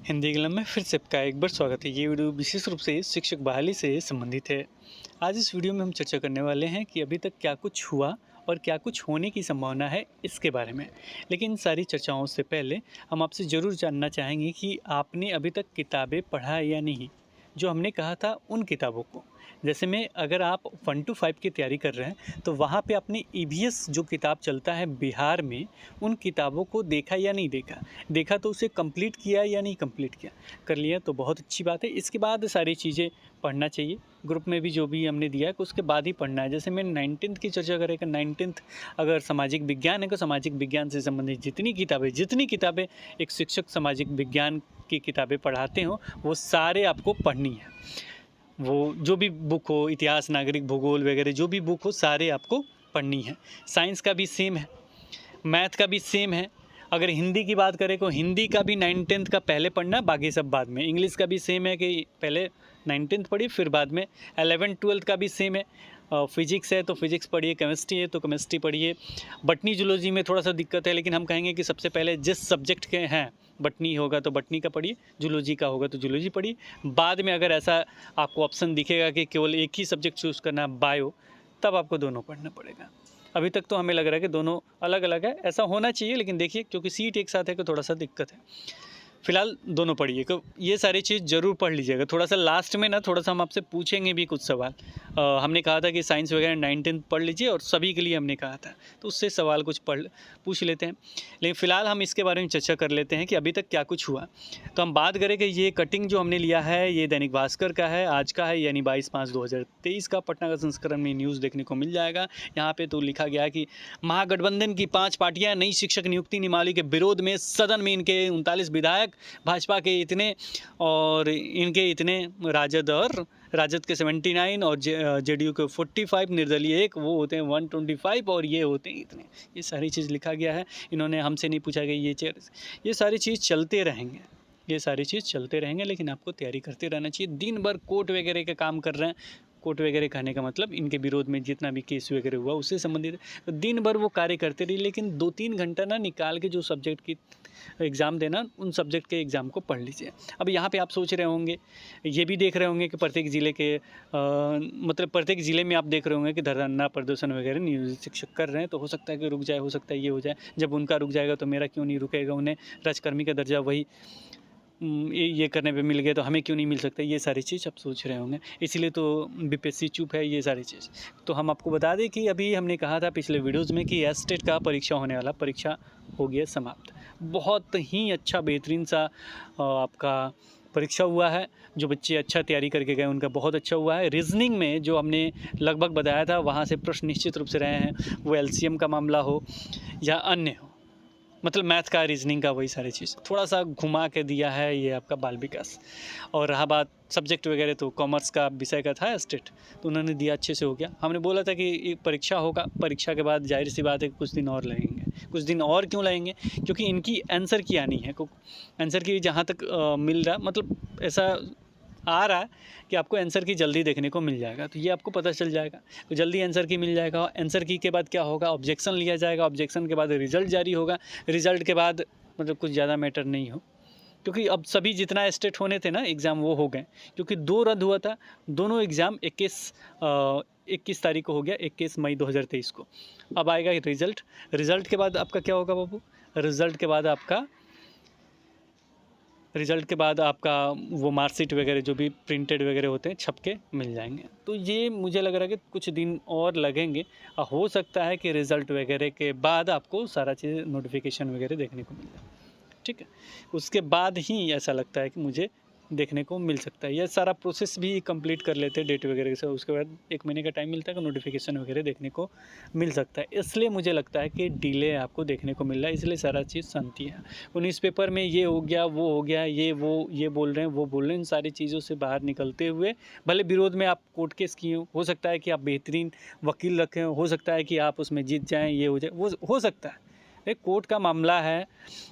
हिंदी कलम में फिर से आपका एक बार स्वागत है। ये वीडियो विशेष रूप से शिक्षक बहाली से संबंधित है। आज इस वीडियो में हम चर्चा करने वाले हैं कि अभी तक क्या कुछ हुआ और क्या कुछ होने की संभावना है इसके बारे में। लेकिन इन सारी चर्चाओं से पहले हम आपसे ज़रूर जानना चाहेंगे कि आपने अभी तक किताबें पढ़ा है या नहीं, जो हमने कहा था उन किताबों को। जैसे में अगर आप 1 to 5 की तैयारी कर रहे हैं तो वहाँ पे आपने ईवीएस जो किताब चलता है बिहार में, उन किताबों को देखा या नहीं देखा, देखा तो उसे कंप्लीट किया या नहीं कंप्लीट किया। कर लिया तो बहुत अच्छी बात है। इसके बाद सारी चीज़ें पढ़ना चाहिए। ग्रुप में भी जो भी हमने दिया है उसके बाद ही पढ़ना है। जैसे मैं 19th की चर्चा करेगा, 19th अगर सामाजिक विज्ञान है तो सामाजिक विज्ञान से संबंधित जितनी किताबें एक शिक्षक सामाजिक विज्ञान की किताबें पढ़ाते हो वो सारे आपको पढ़नी है। वो जो भी बुक हो, इतिहास, नागरिक, भूगोल वगैरह जो भी बुक हो सारे आपको पढ़नी है। साइंस का भी सेम है, मैथ का भी सेम है। अगर हिंदी की बात करें तो हिंदी का भी 9th का पहले पढ़ना, बाकी सब बाद में। इंग्लिश का भी सेम है कि पहले 9th पढ़िए फिर बाद में। 11th-12th का भी सेम है। फिजिक्स है तो फिजिक्स पढ़िए, केमिस्ट्री है तो केमिस्ट्री पढ़िए। बटनी जूलॉजी में थोड़ा सा दिक्कत है, लेकिन हम कहेंगे कि सबसे पहले जिस सब्जेक्ट के हैं, बटनी होगा तो बटनी का पढ़िए, जूलॉजी का होगा तो जूलॉजी पढ़िए। बाद में अगर ऐसा आपको ऑप्शन दिखेगा कि केवल एक ही सब्जेक्ट चूज़ करना है, बायो, तब आपको दोनों पढ़ना पड़ेगा। अभी तक तो हमें लग रहा है कि दोनों अलग अलग है, ऐसा होना चाहिए, लेकिन देखिए क्योंकि सीट एक साथ है तो थोड़ा सा दिक्कत है। फिलहाल दोनों पढ़िए, तो ये सारी चीज़ ज़रूर पढ़ लीजिएगा। थोड़ा सा लास्ट में ना थोड़ा सा हम आपसे पूछेंगे भी कुछ सवाल। हमने कहा था कि साइंस वगैरह 19th पढ़ लीजिए और सभी के लिए हमने कहा था, तो उससे सवाल कुछ पूछ लेते हैं। लेकिन फ़िलहाल हम इसके बारे में चर्चा कर लेते हैं कि अभी तक क्या कुछ हुआ। तो हम बात करें कि ये कटिंग जो हमने लिया है ये दैनिक भास्कर का है, आज का है, यानी 22/5/2023 का पटना का संस्करण में न्यूज़ देखने को मिल जाएगा। यहाँ पर तो लिखा गया है कि महागठबंधन की 5 पार्टियाँ नई शिक्षक नियुक्ति नियमावली के विरोध में सदन में इनके 39 विधायक, भाजपा के इतने और इनके इतने, राजद के 79 और जेडीयू के 45, निर्दलीय 1, वो होते हैं 125 और ये होते हैं इतने। ये सारी चीज़ लिखा गया है। इन्होंने हमसे नहीं पूछा कि ये सारी चीज़ चलते रहेंगे, लेकिन आपको तैयारी करते रहना चाहिए। दिन भर कोर्ट वगैरह का काम कर रहे हैं। कोर्ट वगैरह कहने का मतलब इनके विरोध में जितना भी केस वगैरह हुआ उससे संबंधित, तो दिन भर वो कार्य करते रहिए, लेकिन 2-3 घंटा ना निकाल के जो सब्जेक्ट की एग्ज़ाम देना, उन सब्जेक्ट के एग्ज़ाम को पढ़ लीजिए। अब यहाँ पे आप सोच रहे होंगे, ये भी देख रहे होंगे कि प्रत्येक ज़िले के प्रत्येक ज़िले में आप देख रहे होंगे कि धरना प्रदर्शन वगैरह नियोजित शिक्षक कर रहे हैं, तो हो सकता है कि रुक जाए, हो सकता है ये हो जाए। जब उनका रुक जाएगा तो मेरा क्यों नहीं रुकेगा? उन्हें राजकर्मी का दर्जा वही ये करने पे मिल गया तो हमें क्यों नहीं मिल सकता? ये सारी चीज़ आप सोच रहे होंगे, इसीलिए तो बीपीएससी चुप है, ये सारी चीज़। तो हम आपको बता दें कि अभी हमने कहा था पिछले वीडियोज़ में कि एस्टेट का परीक्षा होने वाला, परीक्षा हो गया समाप्त। बहुत ही अच्छा बेहतरीन सा आपका परीक्षा हुआ है। जो बच्चे अच्छा तैयारी करके गए उनका बहुत अच्छा हुआ है। रीजनिंग में जो हमने लगभग बताया था वहाँ से प्रश्न निश्चित रूप से रहे हैं, वो एलसीएम का मामला हो या अन्य हो, मतलब मैथ का, रीजनिंग का, वही सारी चीज़ थोड़ा सा घुमा के दिया है ये आपका बाल विकास। और रहा बात सब्जेक्ट वगैरह, तो कॉमर्स का विषय का था स्टेट, तो उन्होंने दिया, अच्छे से हो गया। हमने बोला था कि एक परीक्षा होगा, परीक्षा के बाद जाहिर सी बात है कुछ दिन और लगेंगे। कुछ दिन और क्यों लगेंगे? क्योंकि इनकी आंसर की आनी है, आंसर की जहाँ तक मिल रहा, मतलब ऐसा आ रहा है कि आपको आंसर की जल्दी देखने को मिल जाएगा, तो ये आपको पता चल जाएगा। तो जल्दी आंसर की मिल जाएगा। आंसर की के बाद क्या होगा? ऑब्जेक्शन लिया जाएगा। ऑब्जेक्शन के बाद रिजल्ट जारी होगा। रिजल्ट के बाद मतलब कुछ ज़्यादा मैटर नहीं हो, क्योंकि अब सभी जितना स्टेट होने थे ना एग्ज़ाम वो हो गए, क्योंकि 2 रद्द हुआ था। दोनों एग्ज़ाम 21 तारीख को हो गया, 21 मई 2023 को। अब आएगा रिज़ल्ट। रिज़ल्ट के बाद आपका क्या होगा बाबू? रिज़ल्ट के बाद आपका वो मार्कशीट वगैरह जो भी प्रिंटेड वगैरह होते हैं छप के मिल जाएंगे। तो ये मुझे लग रहा है कि कुछ दिन और लगेंगे। हो सकता है कि रिज़ल्ट वगैरह के बाद आपको सारा चीज़ नोटिफिकेशन वगैरह देखने को मिल जाए, ठीक है। उसके बाद ही ऐसा लगता है कि मुझे देखने को मिल सकता है। यह सारा प्रोसेस भी कंप्लीट कर लेते हैं डेट वगैरह से, उसके बाद 1 महीने का टाइम मिलता है कि नोटिफिकेशन वगैरह देखने को मिल सकता है। इसलिए मुझे लगता है कि डिले आपको देखने को मिल रहा है, इसलिए सारा चीज़ शांति है। वो न्यूज़पेपर में ये हो गया, वो हो गया, ये बोल रहे हैं, वो बोल रहे हैं, इन सारी चीज़ों से बाहर निकलते हुए, भले विरोध में आप कोर्ट केस किए हो सकता है कि आप बेहतरीन वकील रखें, हो सकता है कि आप उसमें जीत जाएँ, ये हो जाए, वो हो सकता है। एक कोर्ट का मामला है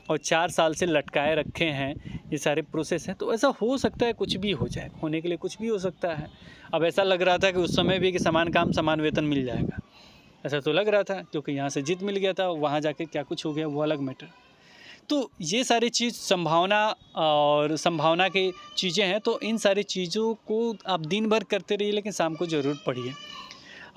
और 4 साल से लटकाए रखे हैं, ये सारे प्रोसेस हैं, तो ऐसा हो सकता है कुछ भी हो जाए, होने के लिए कुछ भी हो सकता है। अब ऐसा लग रहा था कि उस समय भी कि समान काम समान वेतन मिल जाएगा, ऐसा तो लग रहा था, क्योंकि यहाँ से जीत मिल गया था, वहाँ जाके क्या कुछ हो गया वो अलग मैटर। तो ये सारी चीज़ संभावना की चीज़ें हैं, तो इन सारी चीज़ों को आप दिन भर करते रहिए, लेकिन शाम को ज़रूर पढ़िए।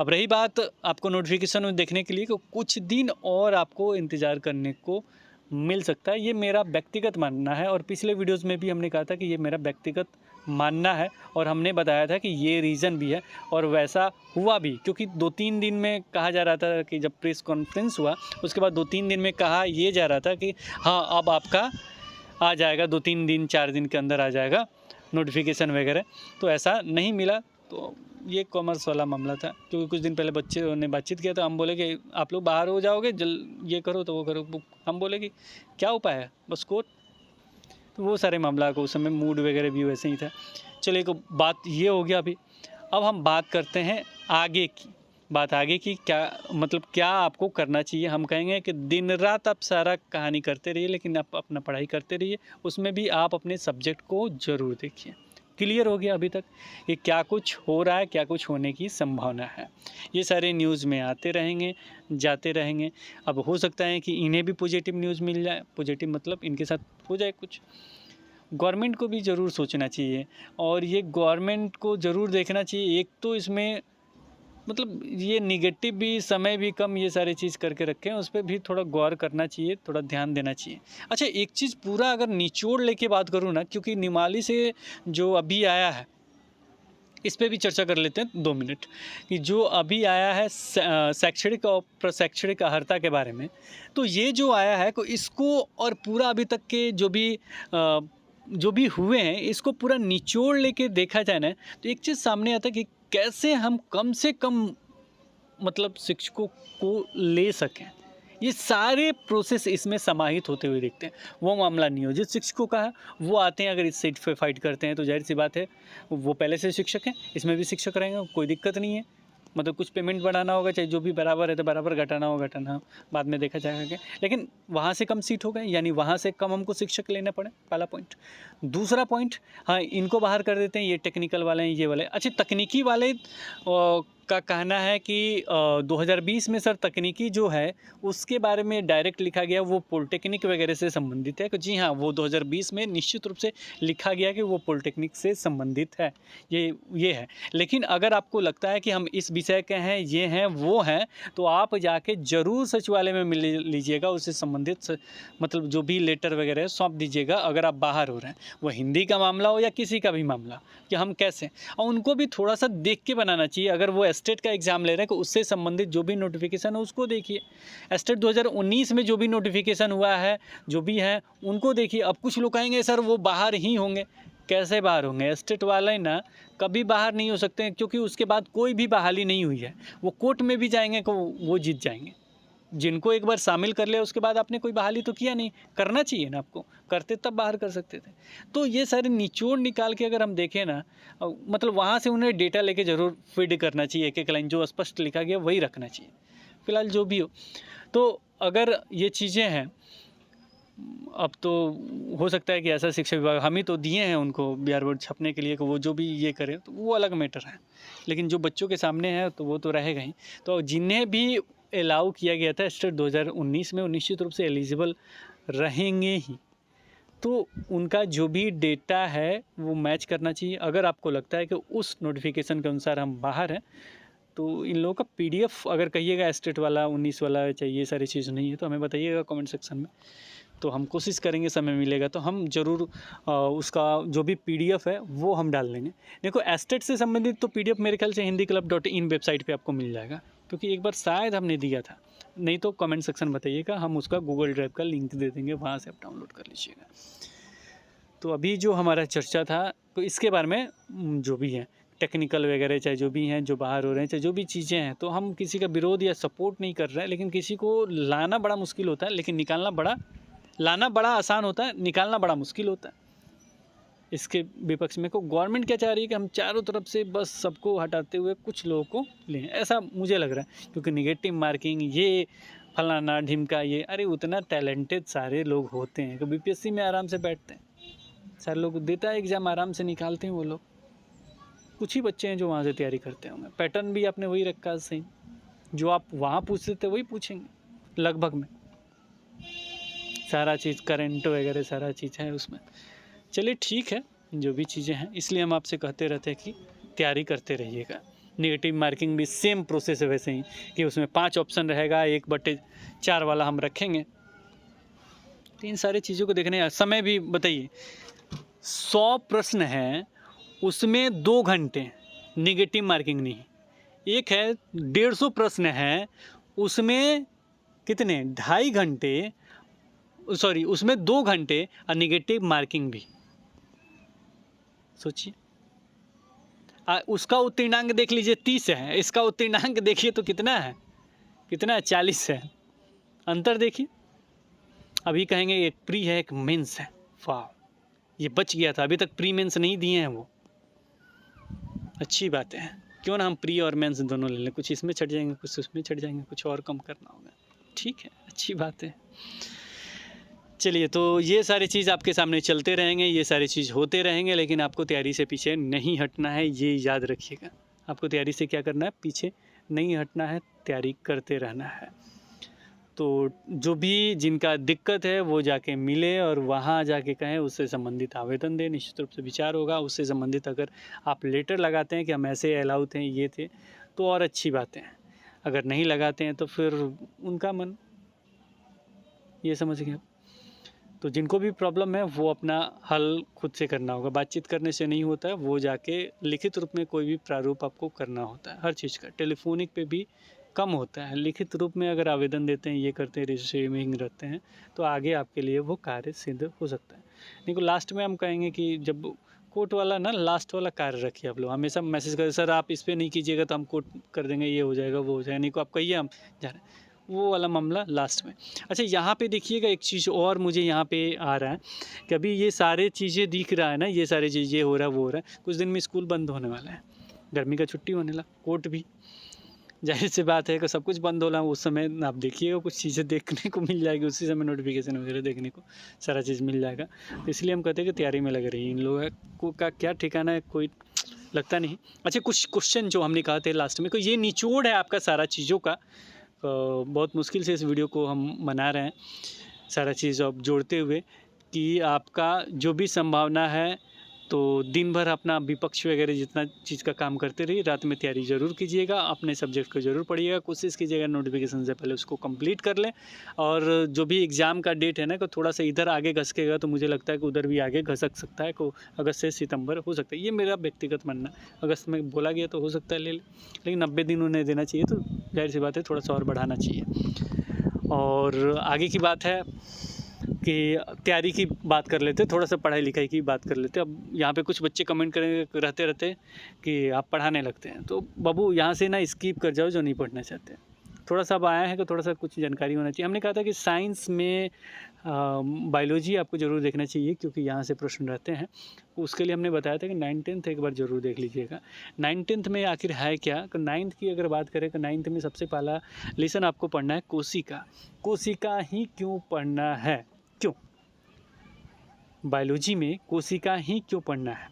अब रही बात आपको नोटिफिकेशन में देखने के लिए, कि कुछ दिन और आपको इंतज़ार करने को मिल सकता है। ये मेरा व्यक्तिगत मानना है, और पिछले वीडियोज़ में भी हमने कहा था कि ये मेरा व्यक्तिगत मानना है, और हमने बताया था कि ये रीज़न भी है, और वैसा हुआ भी। क्योंकि 2-3 दिन में कहा जा रहा था कि जब प्रेस कॉन्फ्रेंस हुआ उसके बाद 2-3 दिन में कहा ये जा रहा था कि हाँ, अब आपका आ जाएगा, 2-3 दिन 4 दिन के अंदर आ जाएगा नोटिफिकेशन वगैरह। तो ऐसा नहीं मिला। तो ये कॉमर्स वाला मामला था, क्योंकि कुछ दिन पहले बच्चे ने बातचीत किया, तो हम बोले कि आप लोग बाहर हो जाओगे, ये करो तो वो करो। हम बोले कि क्या उपाय है, बस कोर्ट। तो वो सारे मामला को उस समय मूड वगैरह भी वैसे ही था। चलिए, को बात ये हो गया। अभी अब हम बात करते हैं आगे की। क्या आपको करना चाहिए। हम कहेंगे कि दिन रात आप सारा कहानी करते रहिए, लेकिन आप अपना पढ़ाई करते रहिए। उसमें भी आप अपने सब्जेक्ट को ज़रूर देखिए। क्लियर हो गया अभी तक ये क्या कुछ हो रहा है, क्या कुछ होने की संभावना है। ये सारे न्यूज़ में आते रहेंगे, जाते रहेंगे। अब हो सकता है कि इन्हें भी पॉजिटिव न्यूज़ मिल जाए, पॉजिटिव मतलब इनके साथ हो जाए कुछ। गवर्नमेंट को भी ज़रूर सोचना चाहिए, और ये गवर्नमेंट को ज़रूर देखना चाहिए। एक तो इसमें मतलब ये निगेटिव भी, समय भी कम, ये सारी चीज़ करके रखें, उस पर भी थोड़ा गौर करना चाहिए, थोड़ा ध्यान देना चाहिए। अच्छा, एक चीज़ पूरा अगर निचोड़ लेके बात करूँ ना, क्योंकि निमाली से जो अभी आया है इस पे भी चर्चा कर लेते हैं 2 मिनट, कि जो अभी आया है शैक्षणिक और प्रशैक्षणिक अर्हता के बारे में। तो ये जो आया है को इसको, और पूरा अभी तक के जो भी हुए हैं, इसको पूरा निचोड़ लेके देखा जाए ना, तो एक चीज़ सामने आता है कि कैसे हम कम से कम मतलब शिक्षकों को ले सकें। ये सारे प्रोसेस इसमें समाहित होते हुए दिखते हैं। वो मामला नियोजित शिक्षकों का है, वो आते हैं, अगर इस सीट पे फाइट करते हैं तो जाहिर सी बात है वो पहले से शिक्षक हैं, इसमें भी शिक्षक रहेंगे, कोई दिक्कत नहीं है। मतलब कुछ पेमेंट बढ़ाना होगा, चाहे जो भी बराबर है तो बराबर, घटाना होगा घटाना, बाद में देखा जाएगा क्या। लेकिन वहाँ से कम सीट हो गए, यानी वहाँ से कम हमको शिक्षक लेने पड़े, पहला पॉइंट। दूसरा पॉइंट, हाँ, इनको बाहर कर देते हैं, ये टेक्निकल वाले हैं, ये वाले। अच्छा, तकनीकी वाले का कहना है कि 2020 में सर तकनीकी जो है उसके बारे में डायरेक्ट लिखा गया, वो पॉलिटेक्निक वगैरह से संबंधित है। कि जी हाँ, वो 2020 में निश्चित रूप से लिखा गया कि वो पॉलिटेक्निक से संबंधित है, ये है। लेकिन अगर आपको लगता है कि हम इस विषय के हैं, ये हैं, वो हैं, तो आप जाके ज़रूर सचिवालय में मिल लीजिएगा, उससे संबंधित मतलब जो भी लेटर वगैरह है सौंप दीजिएगा, अगर आप बाहर हो रहे हैं। वो हिंदी का मामला हो या किसी का भी मामला, कि हम कैसे, और उनको भी थोड़ा सा देख के बनाना चाहिए। अगर वो स्टेट का एग्ज़ाम ले रहे हैं तो उससे संबंधित जो भी नोटिफिकेशन है उसको देखिए। स्टेट 2019 में जो भी नोटिफिकेशन हुआ है, जो भी है, उनको देखिए। अब कुछ लोग कहेंगे सर वो बाहर ही होंगे। कैसे बाहर होंगे? स्टेट वाले ना कभी बाहर नहीं हो सकते हैं, क्योंकि उसके बाद कोई भी बहाली नहीं हुई है। वो कोर्ट में भी जाएंगे तो वो जीत जाएंगे। जिनको एक बार शामिल कर लिया उसके बाद आपने कोई बहाली तो किया नहीं, करना चाहिए ना आपको, करते तब बाहर कर सकते थे। तो ये सारे निचोड़ निकाल के अगर हम देखें ना, मतलब वहाँ से उन्हें डेटा लेके ज़रूर फीड करना चाहिए, एक एक लाइन जो स्पष्ट लिखा गया वही रखना चाहिए, फिलहाल जो भी हो। तो अगर ये चीज़ें हैं, अब तो हो सकता है कि ऐसा शिक्षा विभाग, हम ही तो दिए हैं उनको बिहार बोर्ड छपने के लिए कि वो जो भी ये करें, तो वो अलग मैटर है। लेकिन जो बच्चों के सामने है तो वो तो रहेगा ही। तो जिन्हें भी अलाउ किया गया था स्टेट 2019 में, वो निश्चित रूप से एलिजिबल रहेंगे ही। तो उनका जो भी डेटा है वो मैच करना चाहिए। अगर आपको लगता है कि उस नोटिफिकेशन के अनुसार हम बाहर हैं, तो इन लोगों का PDF अगर कहिएगा स्टेट वाला 19 वाला चाहिए, ये सारी चीज़ नहीं है तो हमें बताइएगा कमेंट सेक्शन में। तो हम कोशिश करेंगे, समय मिलेगा तो हम ज़रूर उसका जो भी PDF है वो हम डाल देंगे। देखो, एस्टेट से संबंधित तो PDF मेरे ख्याल से hindiClub.in वेबसाइट पे आपको मिल जाएगा, क्योंकि एक बार शायद हमने दिया था। नहीं तो कमेंट सेक्शन बताइएगा, हम उसका गूगल ड्राइव का लिंक दे देंगे, वहाँ से आप डाउनलोड कर लीजिएगा। तो अभी जो हमारा चर्चा था, तो इसके बारे में जो भी है टेक्निकल वगैरह, चाहे जो भी हैं, जो बाहर हो रहे हैं, चाहे जो भी चीज़ें हैं, तो हम किसी का विरोध या सपोर्ट नहीं कर रहे हैं। लेकिन किसी को लाना बड़ा मुश्किल होता है, लेकिन लाना बड़ा आसान होता है, निकालना बड़ा मुश्किल होता है। इसके विपक्ष में को गवर्नमेंट क्या चाह रही है कि हम चारों तरफ से बस सबको हटाते हुए कुछ लोगों को लें, ऐसा मुझे लग रहा है। क्योंकि निगेटिव मार्किंग, ये फलाना ढिमका, ये अरे उतना टैलेंटेड सारे लोग होते हैं कि BPSC में आराम से बैठते हैं, सारे लोग देता है एग्ज़ाम, आराम से निकालते हैं वो लोग। कुछ ही बच्चे हैं जो वहाँ से तैयारी करते होंगे। पैटर्न भी आपने वही रखा है सेम, जो आप वहाँ पूछते थे वही पूछेंगे लगभग में। सारा चीज़ करंट वगैरह सारा चीज़ है उसमें। चलिए ठीक है, जो भी चीज़ें हैं, इसलिए हम आपसे कहते रहते हैं कि तैयारी करते रहिएगा। नेगेटिव मार्किंग भी सेम प्रोसेस है वैसे ही, कि उसमें 5 ऑप्शन रहेगा, 1/4 वाला हम रखेंगे। तो इन सारी चीज़ों को देखने समय भी बताइए, 100 प्रश्न हैं उसमें 2 घंटे, नेगेटिव मार्किंग नहीं। एक है 150 प्रश्न हैं उसमें कितने, 2.5 घंटे, सॉरी उसमें 2 घंटे और नेगेटिव मार्किंग भी। सोचिए, उसका उत्तीर्णांक देख लीजिए 30 है, इसका उत्तीर्णांक देखिए तो कितना है, 40 है। अंतर देखिए। अभी कहेंगे एक प्री है एक मेंस है, वाह ये बच गया था, अभी तक प्री मेंस नहीं दिए हैं वो। अच्छी बात है, क्यों ना हम प्री और मेंस दोनों ले लें, कुछ इसमें छट जाएंगे, कुछ उसमें छट जाएंगे, कुछ और कम करना होगा। ठीक है, अच्छी बात है। चलिए, तो ये सारी चीज़ आपके सामने चलते रहेंगे, ये सारी चीज़ होते रहेंगे, लेकिन आपको तैयारी से पीछे नहीं हटना है, ये याद रखिएगा। आपको तैयारी से क्या करना है, पीछे नहीं हटना है, तैयारी करते रहना है। तो जो भी जिनका दिक्कत है वो जाके मिले और वहाँ जाके कहें, उससे संबंधित आवेदन दें, निश्चित रूप से विचार होगा। उससे संबंधित अगर आप लेटर लगाते हैं कि हम ऐसे अलाउ थे, ये थे, तो और अच्छी बातें हैं। अगर नहीं लगाते हैं तो फिर उनका मन, ये समझ गए। तो जिनको भी प्रॉब्लम है वो अपना हल खुद से करना होगा, बातचीत करने से नहीं होता है, वो जाके लिखित रूप में कोई भी प्रारूप आपको करना होता है हर चीज़ का। टेलीफोनिक पे भी कम होता है, लिखित रूप में अगर आवेदन देते हैं, ये करते हैं, रिसीविंग रहते हैं, तो आगे आपके लिए वो कार्य सिद्ध हो सकता है। नहीं तो लास्ट में हम कहेंगे कि जब कोर्ट वाला ना, लास्ट वाला कार्य रखिए। आप लोग हमेशा मैसेज करें, सर आप इस पर नहीं कीजिएगा तो हम कोर्ट कर देंगे, ये हो जाएगा, वो हो जाएगा, नहीं को आप कहिए हम जा रहे हैं, वो वाला मामला लास्ट में। अच्छा, यहाँ पे देखिएगा एक चीज़ और मुझे यहाँ पे आ रहा है कि अभी ये सारे चीज़ें दिख रहा है ना, ये सारी चीज़, ये हो रहा है, वो हो रहा है, कुछ दिन में स्कूल बंद होने वाला है, गर्मी का छुट्टी होने लगा, कोर्ट भी, जाहिर सी बात है कि सब कुछ बंद होना, उस समय आप देखिएगा कुछ चीज़ें देखने को मिल जाएगी, उसी समय नोटिफिकेशन वगैरह देखने को सारा चीज़ मिल जाएगा। तो इसलिए हम कहते हैं कि तैयारी में लग रही है। इन लोगों का क्या ठिकाना है, कोई लगता नहीं। अच्छा, कुछ क्वेश्चन जो हमने कहा थे लास्ट में, को ये निचोड़ है आपका सारा चीज़ों का। बहुत मुश्किल से इस वीडियो को हम बना रहे हैं, सारा चीज़ अब जोड़ते हुए, कि आपका जो भी संभावना है, तो दिन भर अपना विपक्ष वगैरह जितना चीज़ का काम करते रहिए, रात में तैयारी ज़रूर कीजिएगा, अपने सब्जेक्ट को ज़रूर पढ़िएगा, कोशिश कीजिएगा नोटिफिकेशन से पहले उसको कंप्लीट कर लें। और जो भी एग्ज़ाम का डेट है ना, को थोड़ा सा इधर आगे घसकेगा तो मुझे लगता है कि उधर भी आगे घसक सकता है, को अगस्त से सितंबर हो सकता है, ये मेरा व्यक्तिगत मानना। अगस्त में बोला गया तो हो सकता है ले लें, लेकिन 90 दिन उन्हें देना चाहिए, तो जाहिर सी बात है थोड़ा सा और बढ़ाना चाहिए। और आगे की बात है कि तैयारी की बात कर लेते, थोड़ा सा पढ़ाई लिखाई की बात कर लेते। अब यहाँ पे कुछ बच्चे कमेंट करेंगे रहते रहते कि आप पढ़ाने लगते हैं, तो बाबू यहाँ से ना स्किप कर जाओ जो नहीं पढ़ना चाहते। थोड़ा सा अब आया है कि थोड़ा सा कुछ जानकारी होना चाहिए। हमने कहा था कि साइंस में बायोलॉजी आपको ज़रूर देखना चाहिए, क्योंकि यहाँ से प्रश्न रहते हैं। उसके लिए हमने बताया था कि 9th एक बार ज़रूर देख लीजिएगा। 9th में आखिर है क्या, तो 9th की अगर बात करें तो 9th में सबसे पहला लेसन आपको पढ़ना है कोशिका। कोशिका ही क्यों पढ़ना है, क्यों बायोलॉजी में कोशिका ही क्यों पढ़ना है?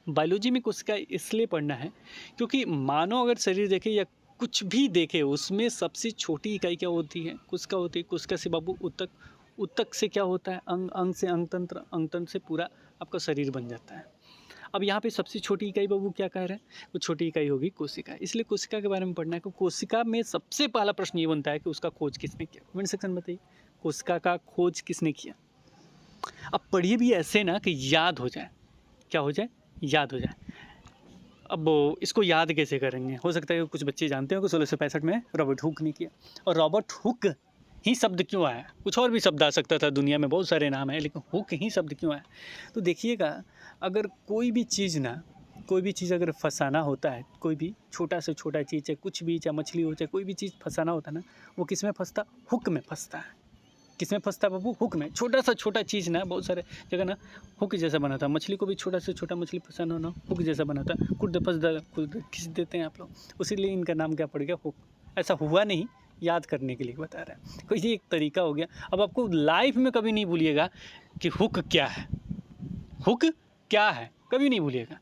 बायोलॉजी में कोशिका इसलिए पढ़ना है क्योंकि मानव अगर शरीर देखे या कुछ भी देखे, उसमें सबसे छोटी इकाई क्या होती है, कोशिका होती है। कोशिका से बाबू उत्तक, उत्तक से क्या होता है अंग, अंग से अंगतंत्र, अंगतंत्र से पूरा आपका शरीर बन जाता है। अब यहाँ पे सबसे छोटी इकाई बाबू क्या कह रहे हैं, वो छोटी इकाई होगी कोशिका। इसलिए कोशिका के बारे में पढ़ना है कि कोशिका में सबसे पहला प्रश्न ये बनता है कि उसका खोज किसने किया। कमेंट सेक्शन में बताइए, कोशिका का खोज किसने किया। अब पढ़िए भी ऐसे ना कि याद हो जाए, क्या हो जाए, याद हो जाए। अब इसको याद कैसे करेंगे, हो सकता है कि कुछ बच्चे जानते हो कि 1665 में रॉबर्ट हुक ने किया। और रॉबर्ट हुक ही शब्द क्यों आया, कुछ और भी शब्द आ सकता था, दुनिया में बहुत सारे नाम हैं, लेकिन हुक ही शब्द क्यों आया। तो देखिएगा, अगर कोई भी चीज़ ना, कोई भी चीज़ अगर फंसाना होता है, कोई भी छोटा से छोटा चीज़, चाहे कुछ भी, चाहे मछली हो, चाहे कोई भी चीज़ फंसाना होता है ना, वो किस में फंसता, हुक में फंसता है। किसमें फंसता बाबू, हुक में। छोटा सा छोटा चीज़ ना, बहुत सारे जगह ना हुक जैसा बना था। मछली को भी छोटा से छोटा मछली फंसाना ना, हुक जैसा बना था, खुद खींच देते हैं आप लोग, उसीलिए इनका नाम क्या पड़ गया, हुक। ऐसा हुआ नहीं, याद करने के लिए बता रहे हैं, तो ये एक तरीका हो गया। अब आपको लाइफ में कभी नहीं भूलिएगा कि हुक क्या है, हुक क्या है, कभी नहीं भूलिएगा।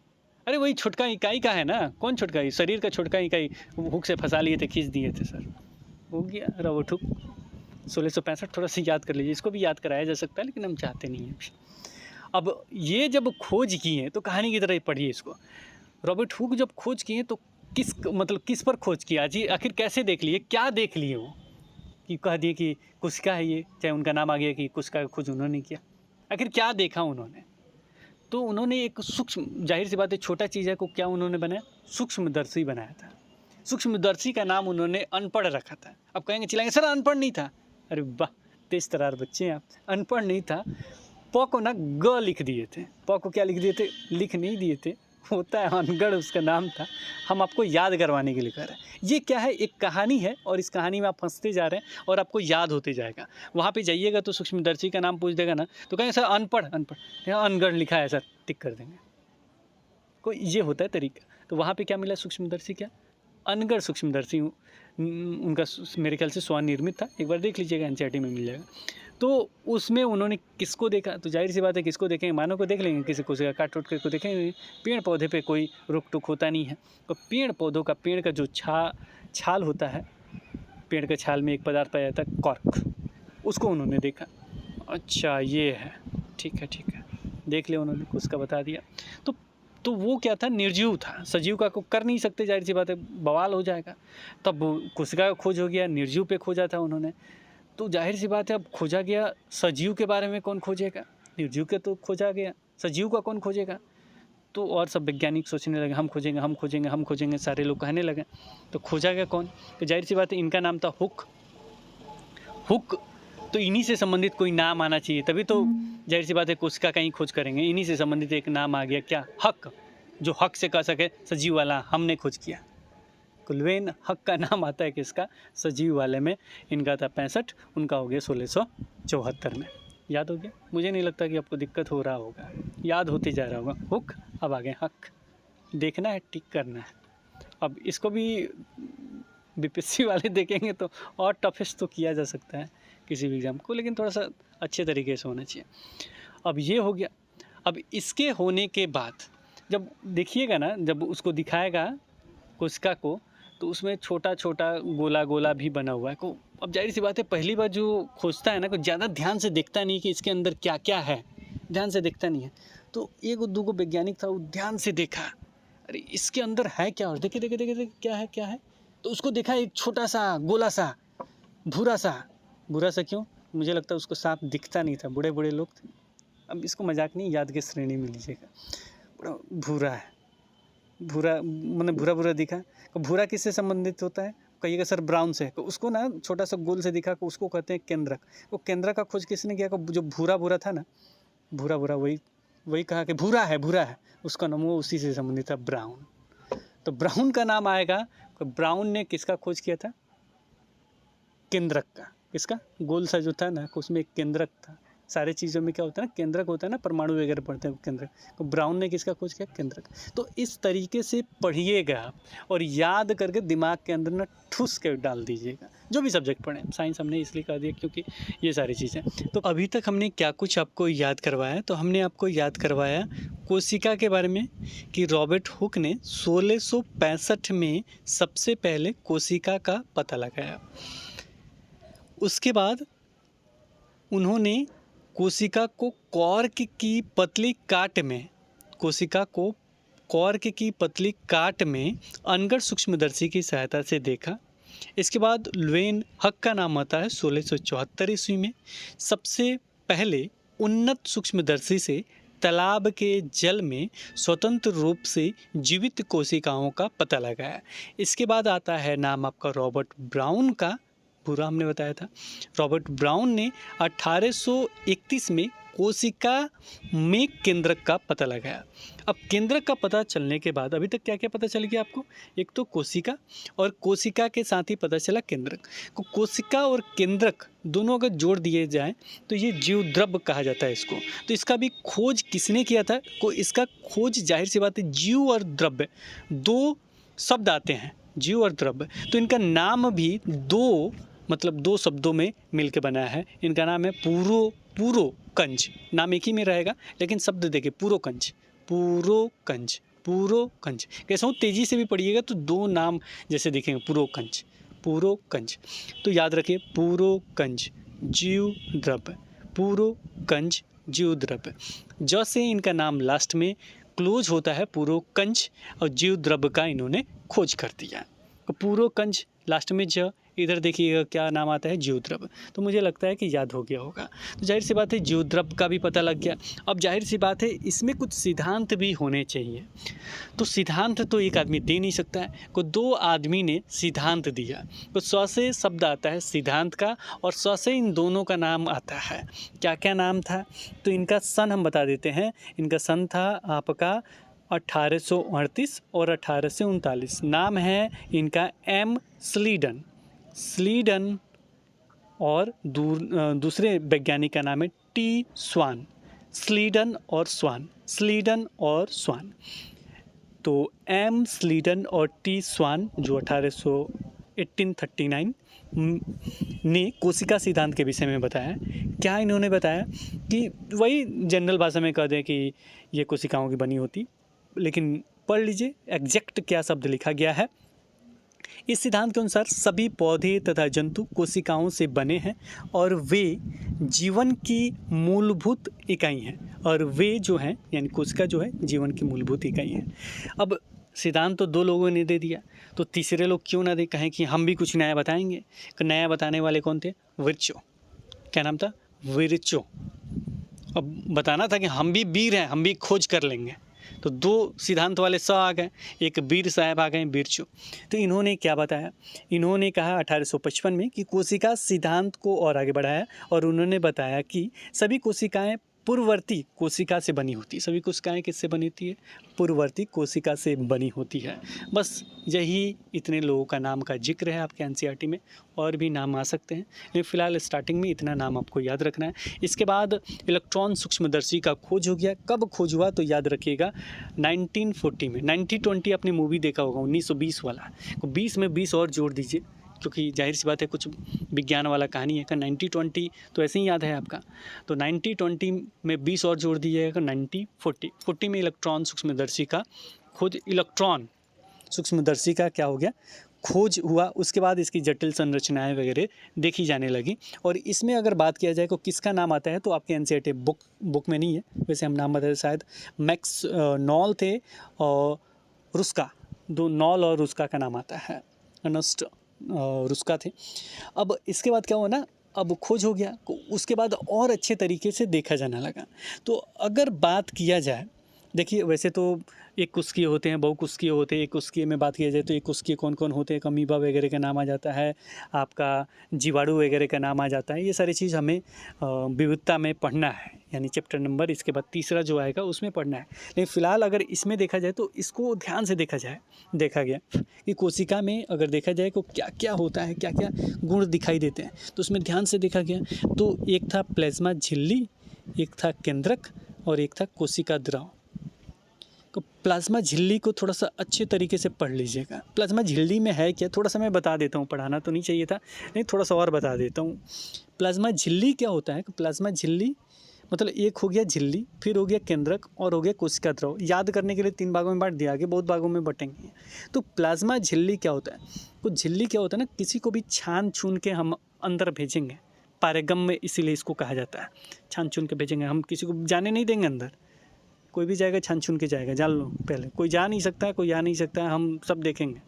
अरे वही छोटका इकाई का है ना, कौन छोटका, शरीर का छोटका इकाई हुक से फंसा लिए थे, खींच दिए थे सर, हो गया रॉबर्ट हुक। 1665 थोड़ा सा याद कर लीजिए, इसको भी याद कराया जा सकता है लेकिन हम चाहते नहीं हैं। अब ये जब खोज किए तो कहानी की तरह पढ़िए इसको। रॉबर्ट हुक जब खोज किए तो किस पर खोज किया जी, आखिर कैसे देख लिए, क्या देख लिए वो कि कह दिए कि कोशिका है ये, चाहे उनका नाम आ गया कि कोशिका का खोज उन्होंने किया, आखिर क्या देखा उन्होंने। तो उन्होंने एक सूक्ष्म, जाहिर सी बात है छोटा चीज़ है को क्या उन्होंने बनाया, सूक्ष्मदर्शी बनाया था। सूक्ष्मदर्शी का नाम उन्होंने अनपढ़ रखा था। अब कहेंगे चिल्लाएंगे सर अनपढ़ नहीं था, अरे वाह तेज तरार बच्चे हैं आप, अनपढ़ नहीं था, प को ना ग लिख दिए थे, प को क्या लिख दिए थे, लिख नहीं दिए थे, होता है अनगढ़ उसका नाम था, हम आपको याद करवाने के लिए कर रहे हैं। ये क्या है, एक कहानी है और इस कहानी में आप फंसते जा रहे हैं और आपको याद होते जाएगा। वहाँ पे जाइएगा तो सूक्ष्मदर्शी का नाम पूछ देगा ना तो कहेंगे सर अनपढ़, यहाँ अनगढ़ लिखा है सर, टिक कर देंगे, कोई ये होता है तरीका। तो वहाँ पे क्या मिला, सूक्ष्मदर्शी क्या, अनगढ़ सूक्ष्मदर्शी, उनका मेरे ख्याल से स्वनिर्मित था, एक बार देख लीजिएगा एनसीईआरटी में मिल जाएगा। तो उसमें उन्होंने किसको देखा, तो जाहिर सी बात है किसको देखेंगे, मानव को देख लेंगे, किसी कोशिका काट उठ को देखेंगे। पेड़ पौधे पे कोई रुक टुक होता नहीं है, तो पेड़ पौधों का, पेड़ का जो छाल होता है, पेड़ के छाल में एक पदार्थ पाया जाता है कॉर्क, उसको उन्होंने देखा। अच्छा ये है, ठीक है, देख लिया उन्होंने, उसका बता दिया। तो वो क्या था, निर्जीव था, सजीव का को कर नहीं सकते, जाहिर सी बात है बवाल हो जाएगा। तब कोशिका का खोज हो गया, निर्जीव पे खोजा था उन्होंने, तो जाहिर सी बात है अब खोजा गया, सजीव के बारे में कौन खोजेगा, निर्जीव के तो खोजा गया, सजीव का कौन खोजेगा। तो और सब वैज्ञानिक सोचने लगे हम खोजेंगे, सारे लोग कहने लगे। तो खोजा गया कौन, तो जाहिर सी बात है इनका नाम था हुक। तो इन्हीं से संबंधित कोई नाम आना चाहिए, तभी तो जाहिर सी बात है कोशिका का ही खोज करेंगे। इन्हीं से संबंधित एक नाम आ गया, क्या, हक, जो हक से कह सके सजीव वाला हमने खोज किया। कुलवेन हक का नाम आता है किसका, सजीव वाले में। इनका था 65, उनका हो गया 1674 में। याद हो गया, मुझे नहीं लगता कि आपको दिक्कत हो रहा होगा, याद होते जा रहा होगा। हुक, अब आ गए हक, देखना है, टिक करना है। अब इसको भी बीपीएससी वाले देखेंगे तो और टफेस्ट तो किया जा सकता है किसी भी एग्ज़ाम को, लेकिन थोड़ा सा अच्छे तरीके से होना चाहिए। अब ये हो गया। अब इसके होने के बाद जब देखिएगा ना, जब उसको दिखाएगा कोशिका को, तो उसमें छोटा छोटा गोला गोला भी बना हुआ है को। अब जाहिर सी बात है पहली बार जो खोजता है ना, को ज़्यादा ध्यान से देखता नहीं कि इसके अंदर क्या क्या है, ध्यान से देखता नहीं है। तो एक दूगो वैज्ञानिक था, वो ध्यान से देखा, अरे इसके अंदर है क्या, और देखे देखे देखे क्या है। तो उसको देखा एक छोटा सा गोला सा, भूरा सा क्यों, मुझे लगता है उसको सांप दिखता नहीं था, बूढ़े लोग थे। अब इसको मजाक नहीं, याद की श्रेणी में लीजिएगा। बड़ा भूरा है, भूरा मतलब भूरा दिखा। तो भूरा किससे संबंधित होता है, कहिएगा सर ब्राउन से। तो उसको ना छोटा सा गोल से दिखा, को उसको कहते हैं केंद्रक। वो केंद्रक का खोज किसने किया, जो भूरा था ना, भूरा वही कहा कि भूरा है, उसका नाम वो उसी से संबंधित था, ब्राउन। तो ब्राउन का नाम आएगा, तो ब्राउन ने किसका खोज किया था, केंद्रक का। किसका, गोल सा जो था ना, उसमें एक केंद्रक था। सारे चीज़ों में क्या होता है ना, केंद्रक होता है ना, परमाणु वगैरह पढ़ते हैं केंद्रक। तो ब्राउन ने किसका खोज किया, केंद्रक। तो इस तरीके से पढ़िएगा और याद करके दिमाग के अंदर ना ठूस के डाल दीजिएगा, जो भी सब्जेक्ट पढ़ें। साइंस हमने इसलिए कर दिया क्योंकि ये सारी चीज़ें। तो अभी तक हमने क्या कुछ आपको याद करवाया, तो हमने आपको याद करवाया कोशिका के बारे में कि रॉबर्ट हुक ने 1665 में सबसे पहले कोशिका का पता लगाया। उसके बाद उन्होंने कोशिका को कॉर्क की पतली काट में अनगढ़ सूक्ष्मदर्शी की सहायता से देखा। इसके बाद लुवेन हक का नाम आता है 1674 ईस्वी में सबसे पहले उन्नत सूक्ष्मदर्शी से तालाब के जल में स्वतंत्र रूप से जीवित कोशिकाओं का पता लगाया। इसके बाद आता है नाम आपका रॉबर्ट ब्राउन का, पूरा हमने बताया था। रॉबर्ट ब्राउन ने 1831 में कोशिका में केंद्रक का पता लगाया। अब केंद्रक का पता चलने के बाद अभी तक क्या क्या पता चल गया आपको, एक तो कोशिका, और कोशिका के साथ ही पता चला केंद्रक। तो कोशिका और केंद्रक दोनों अगर जोड़ दिए जाएं तो ये जीव द्रव्य कहा जाता है इसको। तो इसका भी खोज किसने किया था, इसका खोज जाहिर सी बात है जीव और द्रव्य दो शब्द आते हैं, जीव और द्रव्य, तो इनका नाम भी दो शब्दों में मिलकर बना है। इनका नाम है पूरोकंज, नाम एक ही में रहेगा लेकिन शब्द देखिए, पूरोकंज। कैसा हूँ, तेजी से भी पढ़िएगा तो दो नाम जैसे दिखेंगे, पूरोकंज। तो याद रखिए पूरोकंज जीव द्रव्य, पूरोकंज जीव द्रव्य। ज से इनका नाम लास्ट में क्लोज होता है पूरोकंज और जीव द्रव्य का इन्होंने खोज कर दिया। तो पूरोकंज लास्ट में ज, इधर देखिएगा क्या नाम आता है जीव द्रव्य। तो मुझे लगता है कि याद हो गया होगा। तो जाहिर सी बात है जीव द्रव्य का भी पता लग गया। अब जाहिर सी बात है इसमें कुछ सिद्धांत भी होने चाहिए। तो सिद्धांत तो एक आदमी दे नहीं सकता है, को दो आदमी ने सिद्धांत दिया। तो स से शब्द आता है सिद्धांत का और स से इन दोनों का नाम आता है। क्या क्या नाम था? तो इनका सन हम बता देते हैं। इनका सन था आपका 1838 और 1839। नाम है इनका एम स्लीडन, स्लीडन और दूसरे वैज्ञानिक का नाम है टी स्वान, स्लीडन और स्वान, स्लीडन और स्वान। तो एम स्लीडन और टी स्वान जो 1839 ने कोशिका सिद्धांत के विषय में बताया। क्या इन्होंने बताया कि वही जनरल भाषा में कह दें कि ये कोशिकाओं की बनी होती, लेकिन पढ़ लीजिए एग्जैक्ट क्या शब्द लिखा गया है। इस सिद्धांत के अनुसार सभी पौधे तथा जंतु कोशिकाओं से बने हैं और वे जीवन की मूलभूत इकाई हैं, और वे जो हैं यानी कोशिका जो है जीवन की मूलभूत इकाई है। अब सिद्धांत तो दो लोगों ने दे दिया, तो तीसरे लोग क्यों ना दे, कहें कि हम भी कुछ नया बताएंगे। तो नया बताने वाले कौन थे? विर्चो। क्या नाम था? विर्चो। अब बताना था कि हम भी वीर हैं, हम भी खोज कर लेंगे। तो दो सिद्धांत वाले स आ गए, एक वीर साहब आ गए, विर्चो। तो इन्होंने क्या बताया? इन्होंने कहा 1855 में कि कोशिका सिद्धांत को और आगे बढ़ाया और उन्होंने बताया कि सभी कोशिकाएं पूर्ववर्ती कोशिका से बनी होती है। सभी कोशिकाएं किससे बनी होती है? पूर्ववर्ती कोशिका से बनी होती है। बस यही इतने लोगों का नाम का जिक्र है आपके एनसीईआरटी में, और भी नाम आ सकते हैं, लेकिन फ़िलहाल स्टार्टिंग में इतना नाम आपको याद रखना है। इसके बाद इलेक्ट्रॉन सूक्ष्मदर्शी का खोज हो गया। कब खोज हुआ? तो याद रखिएगा 1940 में। 1920 आपने मूवी देखा होगा 1920 वाला, तो 20 में 20 और जोड़ दीजिए, क्योंकि जाहिर सी बात है कुछ विज्ञान वाला कहानी है का 1920 तो ऐसे ही याद है आपका। तो 1920 में 20 और जोड़ दीजिएगा 1940 में इलेक्ट्रॉन सूक्ष्मदर्शी का खोज, इलेक्ट्रॉन सूक्ष्मदर्शी का क्या हो गया? खोज हुआ। उसके बाद इसकी जटिल संरचनाएं वगैरह देखी जाने लगी। और इसमें अगर बात किया जाए तो किसका नाम आता है, तो आपके एनसीईआरटी बुक में नहीं है, वैसे हम नाम बताते शायद मैक्स नॉल थे और रुस्का, दो नॉल और रुस्का का नाम आता है, अर्नेस्ट रुस्का थे। अब इसके बाद क्या हुआ ना, अब खोज हो गया, उसके बाद और अच्छे तरीके से देखा जाने लगा। तो अगर बात किया जाए, देखिए वैसे तो एक कुस्कीय होते हैं, बहुकुस्कीय होते हैं। एक कुस्कीय में बात किया जाए तो एक कुस्कीय कौन कौन होते हैं? अमीबा वगैरह का नाम आ जाता है, आपका जीवाणु वगैरह का नाम आ जाता है। ये सारी चीज़ हमें विविधता में पढ़ना है, यानी चैप्टर नंबर इसके बाद तीसरा जो आएगा उसमें पढ़ना है। लेकिन फ़िलहाल अगर इसमें देखा जाए तो इसको ध्यान से देखा गया कि कोशिका में अगर देखा जाए तो क्या क्या होता है, क्या क्या गुण दिखाई देते हैं, तो उसमें ध्यान से देखा गया। तो एक था प्लाज्मा झिल्ली, एक था केंद्रक और एक था कोशिका द्रव। तो प्लाज्मा झिल्ली को थोड़ा सा अच्छे तरीके से पढ़ लीजिएगा। प्लाज्मा झिल्ली में है क्या, थोड़ा सा मैं बता देता हूँ, पढ़ाना तो नहीं चाहिए था, नहीं थोड़ा सा और बता देता हूँ। प्लाज्मा झिल्ली क्या होता है? प्लाज्मा झिल्ली मतलब एक हो गया झिल्ली, फिर हो गया केंद्रक और हो गया कोशिका द्रव। याद करने के लिए 3 भागों में बांट दिया, आगे बहुत भागों में बटेंगे। तो प्लाज्मा झिल्ली क्या होता है? तो झिल्ली क्या होता है ना, किसी को भी छान छून के हम अंदर भेजेंगे, पारेगम में इसीलिए इसको कहा जाता है, छान छून के भेजेंगे। हम किसी को जाने नहीं देंगे अंदर, कोई भी जाएगा छान छून के जाएगा, जान लो पहले। कोई जा नहीं सकता, कोई आ नहीं सकता, हम सब देखेंगे।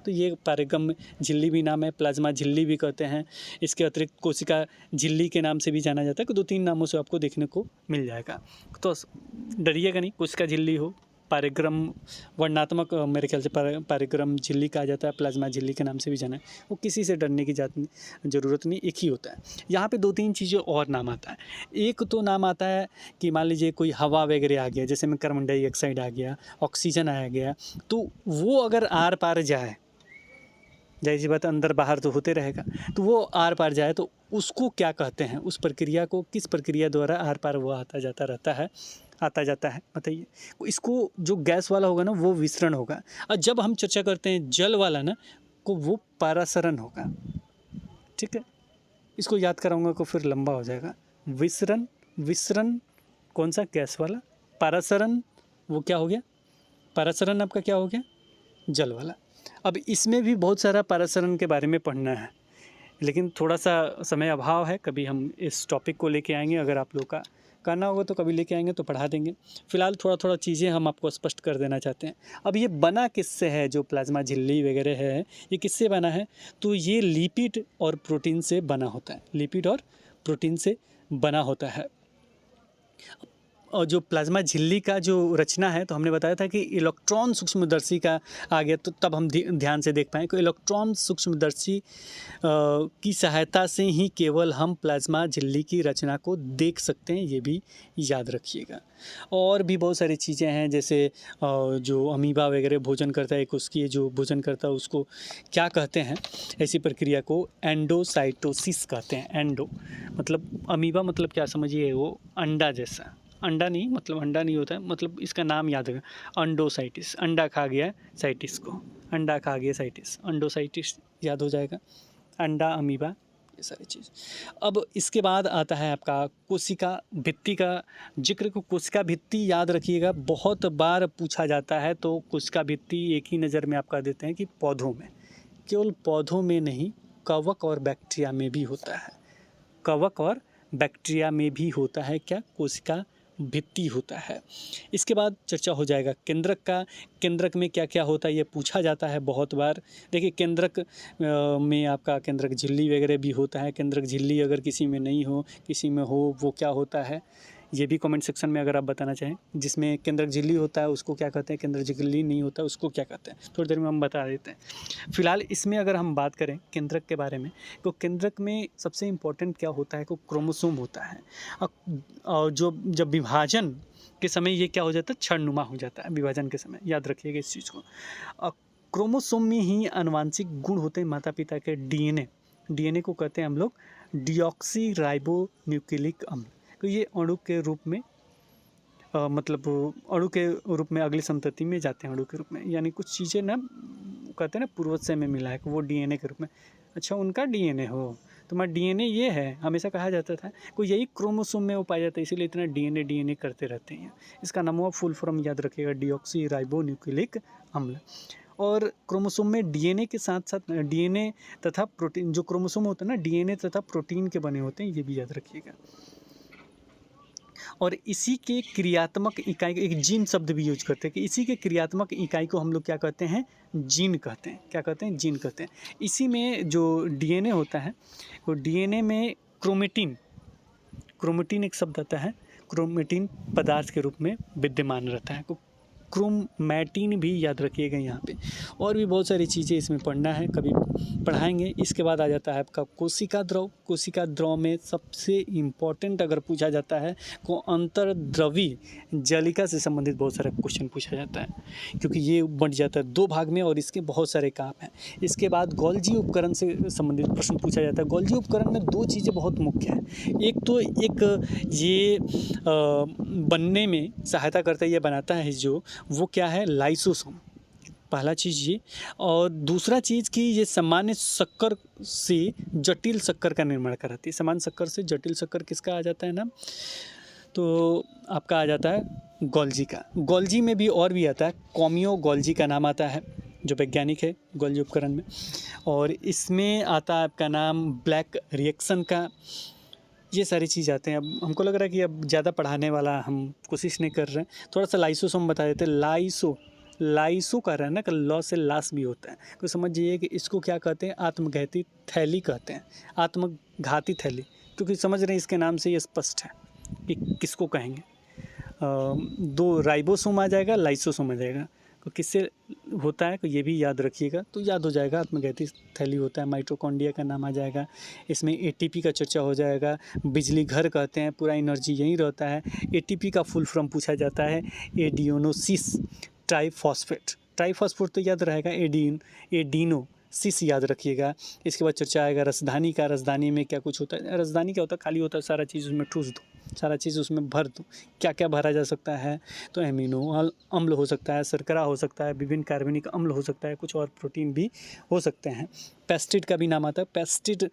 तो ये पारेगम झिल्ली भी नाम है, प्लाज्मा झिल्ली भी कहते हैं। इसके अतिरिक्त कोशिका झिल्ली के नाम से भी जाना जाता है, कि 2-3 नामों से आपको देखने को मिल जाएगा। तो डरिएगा नहीं, कोशिका झिल्ली हो, पारेग्रम वर्णात्मक मेरे ख्याल से पारेग्रम झिल्ली कहा जाता है, प्लाज्मा झिल्ली के नाम से भी जाना है। वो किसी से डरने की ज़रूरत नहीं, एक ही होता है। यहाँ पे 2-3 चीज़ें और नाम आता है। एक तो नाम आता है कि मान लीजिए कोई हवा वगैरह आ गया, जैसे में कार्बन डाइऑक्साइड आ गया, ऑक्सीजन आ गया, तो वो अगर आर पार जाए, जाहिर सी बात अंदर बाहर तो होते रहेगा, तो वो आर पार जाए तो उसको क्या कहते हैं? उस प्रक्रिया को किस प्रक्रिया द्वारा आर पार वो आता जाता है बताइए। इसको जो गैस वाला होगा ना वो विसरण होगा, और जब हम चर्चा करते हैं जल वाला ना को वो पारासरण होगा। ठीक है, इसको याद कराऊंगा तो फिर लंबा हो जाएगा। विसरण कौन सा? गैस वाला। पारासरण वो क्या हो गया? पारासरण आपका क्या हो गया? जल वाला। अब इसमें भी बहुत सारा पाराशरण के बारे में पढ़ना है, लेकिन थोड़ा सा समय अभाव है। कभी हम इस टॉपिक को लेके आएंगे, अगर आप लोग का करना होगा तो कभी लेके आएंगे तो पढ़ा देंगे। फिलहाल थोड़ा थोड़ा चीज़ें हम आपको स्पष्ट कर देना चाहते हैं। अब ये बना किससे है, जो प्लाज्मा झिल्ली वगैरह है, ये किससे बना है? तो ये लिपिड और प्रोटीन से बना होता है, लिपिड और प्रोटीन से बना होता है। और जो प्लाज्मा झिल्ली का जो रचना है, तो हमने बताया था कि इलेक्ट्रॉन सूक्ष्मदर्शी का आ गया, तो तब हम ध्यान से देख पाएँ कि इलेक्ट्रॉन सूक्ष्मदर्शी की सहायता से ही केवल हम प्लाज्मा झिल्ली की रचना को देख सकते हैं, ये भी याद रखिएगा। और भी बहुत सारी चीज़ें हैं, जैसे जो अमीबा वगैरह भोजन करता है, एक उसकी जो भोजन करता है उसको क्या कहते हैं, ऐसी प्रक्रिया को एंडोसाइटोसिस कहते हैं। एंडो मतलब अमीबा मतलब क्या समझिए, वो अंडा जैसा, अंडा नहीं मतलब अंडा नहीं होता है, मतलब इसका नाम याद रखना, अंडोसाइटिस, अंडा खा गया साइटिस को, अंडा खा गया साइटिस, अंडोसाइटिस याद हो जाएगा, अंडा अमीबा, ये सारी चीज़। अब इसके बाद आता है आपका कोशिका भित्ति का जिक्र। को कोशिका भित्ति याद रखिएगा, बहुत बार पूछा जाता है। तो कोशिका भित्ति एक ही नज़र में आप कह देते हैं कि पौधों में, केवल पौधों में नहीं, कवक और बैक्टीरिया में भी होता है, कवक और बैक्टीरिया में भी होता है क्या, कोशिका भित्ति होता है। इसके बाद चर्चा हो जाएगा केंद्रक का। केंद्रक में क्या क्या होता है, ये पूछा जाता है बहुत बार। देखिए केंद्रक में आपका केंद्रक झिल्ली वगैरह भी होता है। केंद्रक झिल्ली अगर किसी में नहीं हो, किसी में हो, वो क्या होता है, ये भी कमेंट सेक्शन में अगर आप बताना चाहें। जिसमें केंद्रक झिल्ली होता है उसको क्या कहते हैं, केंद्रक झिल्ली नहीं होता उसको क्या कहते हैं, थोड़ी देर में हम बता देते हैं। फिलहाल इसमें अगर हम बात करें केंद्रक के बारे में, तो केंद्रक में सबसे इम्पोर्टेंट क्या होता है, को क्रोमोसोम होता है। और जो जब विभाजन के समय ये क्या हो जाता है, क्षणनुमा हो जाता है विभाजन के समय, याद रखिएगा इस चीज़ को। क्रोमोसोम में ही आनुवांशिक गुण होते हैं माता पिता के। डीएनए को कहते हैं हम लोग डीऑक्सी राइबो न्यूक्लिक अम्ल। तो ये अणु के रूप में मतलब अणु के रूप में अगली संतति में जाते हैं, अणु के रूप में, यानी कुछ चीज़ें ना कहते हैं ना पूर्वज से में मिला है, वो डीएनए के रूप में। अच्छा उनका डीएनए हो, तुम्हारा डीएनए ये है, हमेशा कहा जाता था, कोई यही क्रोमोसोम में वो पाया जाता है, इसीलिए इतना डीएनए करते रहते हैं। इसका नाम हुआ, फुल फॉर्म याद रखिएगा, डीऑक्सी राइबो न्यूक्लिक अम्ल। और क्रोमोसोम में डीएनए के साथ साथ डीएनए तथा प्रोटीन, जो क्रोमोसोम होता है ना, डीएनए तथा प्रोटीन के बने होते हैं, ये भी याद रखिएगा। और इसी के क्रियात्मक इकाई, एक जीन शब्द भी यूज करते हैं कि इसी के क्रियात्मक इकाई को हम लोग क्या कहते हैं, जीन कहते हैं। क्या कहते हैं, जीन कहते हैं। इसी में जो डीएनए होता है, वो डीएनए में क्रोमेटिन एक शब्द आता है, क्रोमेटिन पदार्थ के रूप में विद्यमान रहता है। क्रोमैटिन भी याद रखिएगा यहाँ पे। और भी बहुत सारी चीज़ें इसमें पढ़ना है, कभी पढ़ाएंगे। इसके बाद आ जाता है आपका कोशिका द्रव। कोशिका द्रव में सबसे इम्पोर्टेंट अगर पूछा जाता है को अंतर्द्रवी जलिका से संबंधित बहुत सारा क्वेश्चन पूछा जाता है, क्योंकि ये बंट जाता है 2 भाग में और इसके बहुत सारे काम हैं। इसके बाद गोल्जी उपकरण से संबंधित प्रश्न पूछा जाता है। गोल्जी उपकरण में 2 चीज़ें बहुत मुख्य हैं। एक तो ये बनने में सहायता करता है, ये बनाता है जो, वो क्या है, लाइसोसोम, पहला चीज़ ये। और दूसरा चीज़ कि ये सामान्य शक्कर से जटिल शक्कर का निर्माण कराती है। सामान्य शक्कर से जटिल शक्कर किसका आ जाता है ना, तो आपका आ जाता है गोल्जी का। गोल्जी में भी और भी आता है, कॉमियो गोल्जी का नाम आता है, जो वैज्ञानिक है गोल्जी उपकरण में। और इसमें आता है आपका नाम ब्लैक रिएक्शन का। ये सारी चीज़ आते हैं। अब हमको लग रहा है कि अब ज़्यादा पढ़ाने वाला हम कोशिश नहीं कर रहे हैं, थोड़ा सा लाइसोसोम बता देते हैं। लाइसो कर रहे हैं ना, कि लॉ से लाश भी होता है, तो समझिए कि इसको क्या कहते हैं, आत्मघाती थैली कहते हैं, आत्मघाती थैली, क्योंकि समझ रहे हैं इसके नाम से ये स्पष्ट है कि किसको कहेंगे। 2 राइबोसोम आ जाएगा, लाइसोसोम आ जाएगा, तो किससे होता है, तो ये भी याद रखिएगा, तो याद हो जाएगा। आत्मघाती थैली होता है, माइटोकॉन्ड्रिया का नाम आ जाएगा। इसमें एटीपी का चर्चा हो जाएगा। बिजली घर कहते हैं, पूरा एनर्जी यहीं रहता है। एटीपी का फुल फॉर्म पूछा जाता है, एडिनोसिस ट्राइफॉस्फेट। ट्राइफॉस्फेट तो याद रहेगा, एडिनोसिस याद रखिएगा। इसके बाद चर्चा आएगा राजधानी का। राजधानी में क्या कुछ होता है, राजधानी क्या होता है, खाली होता है, सारा चीज़ उसमें ठूस दो, सारा चीज़ उसमें भर दो। क्या क्या भरा जा सकता है, तो एमिनो अम्ल हो सकता है, शर्करा हो सकता है, विभिन्न कार्बनिक अम्ल हो सकता है, कुछ और प्रोटीन भी हो सकते हैं। पेस्टिड का भी नाम आता है। पेस्टिड